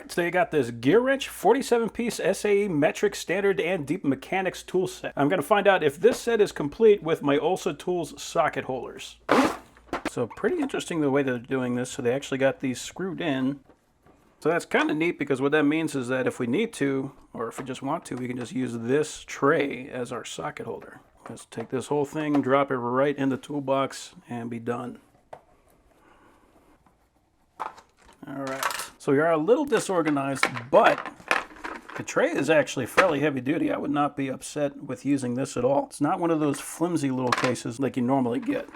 Alright, so you got this GEARWRENCH 47-piece SAE metric standard and deep mechanics tool set. I'm going to find out if this set is complete with my ULSA Tools socket holders. So pretty interesting the way they're doing this. So they actually got these screwed in. So that's kind of neat because what that means is that if we need to, or if we just want to, we can just use this tray as our socket holder. Let's take this whole thing, drop it right in the toolbox, and be done. Alright, so we are a little disorganized, but the tray is actually fairly heavy duty. I would not be upset with using this at all. It's not one of those flimsy little cases like you normally get.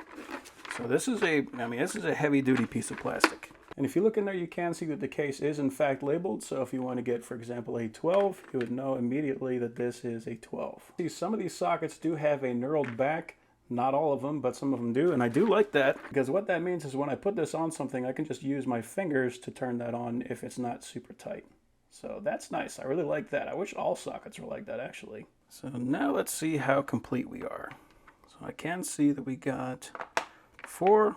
So this is a heavy duty piece of plastic. And if you look in there, you can see that the case is in fact labeled. So if you want to get, for example, a 12, you would know immediately that this is a 12. See, some of these sockets do have a knurled back. Not all of them, but some of them do, and I do like that because what that means is when I put this on something, I can just use my fingers to turn that on if it's not super tight. So that's nice. I really like that. I wish all sockets were like that, actually. So now let's see how complete we are. So I can see that we got 4,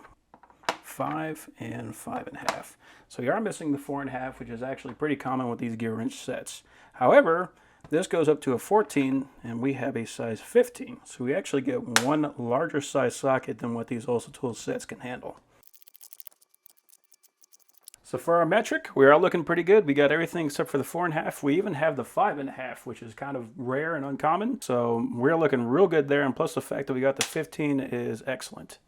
5, and 5.5. So you are missing the 4.5, which is actually pretty common with these GEARWRENCH sets. However, this goes up to a 14, and we have a size 15. So we actually get one larger size socket than what these ULSA Tools sets can handle. So for our metric, we are looking pretty good. We got everything except for the 4.5. We even have the 5.5, which is kind of rare and uncommon. So we're looking real good there, and plus the fact that we got the 15 is excellent.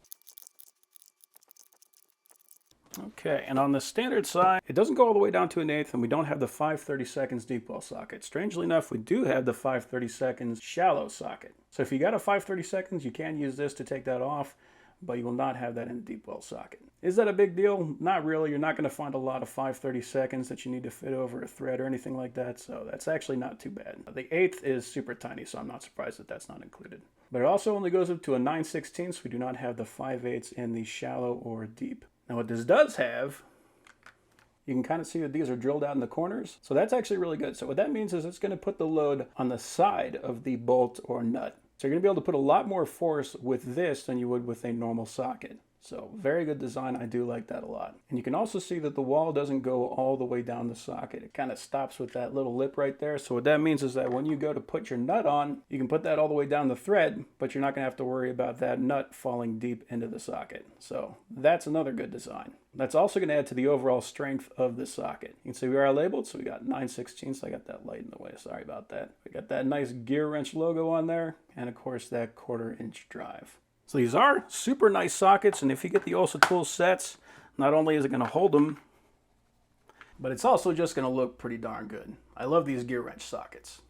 Okay, and on the standard side, it doesn't go all the way down to 1/8, and we don't have the 5/32 deep well socket. Strangely enough, we do have the 5/32 shallow socket. So if you got a 5/32, you can use this to take that off, but you will not have that in the deep well socket. Is that a big deal? Not really. You're not going to find a lot of 5/32 that you need to fit over a thread or anything like that, so that's actually not too bad. The 1/8 is super tiny, so I'm not surprised that that's not included. But it also only goes up to a 9/16, so we do not have the 5/8 in the shallow or deep. Now what this does have, you can kind of see that these are drilled out in the corners. So that's actually really good. So what that means is it's going to put the load on the side of the bolt or nut. So you're going to be able to put a lot more force with this than you would with a normal socket. So very good design. I do like that a lot. And you can also see that the wall doesn't go all the way down the socket. It kind of stops with that little lip right there. So what that means is that when you go to put your nut on, you can put that all the way down the thread, but you're not going to have to worry about that nut falling deep into the socket. So that's another good design. That's also going to add to the overall strength of the socket. You can see we are labeled, so we got 9/16. I got that light in the way, sorry about that. We got that nice GEARWRENCH logo on there, and of course that 1/4 inch drive. So these are super nice sockets, and if you get the ULSA Tools sets, not only is it going to hold them, but it's also just going to look pretty darn good. I love these GEARWRENCH sockets.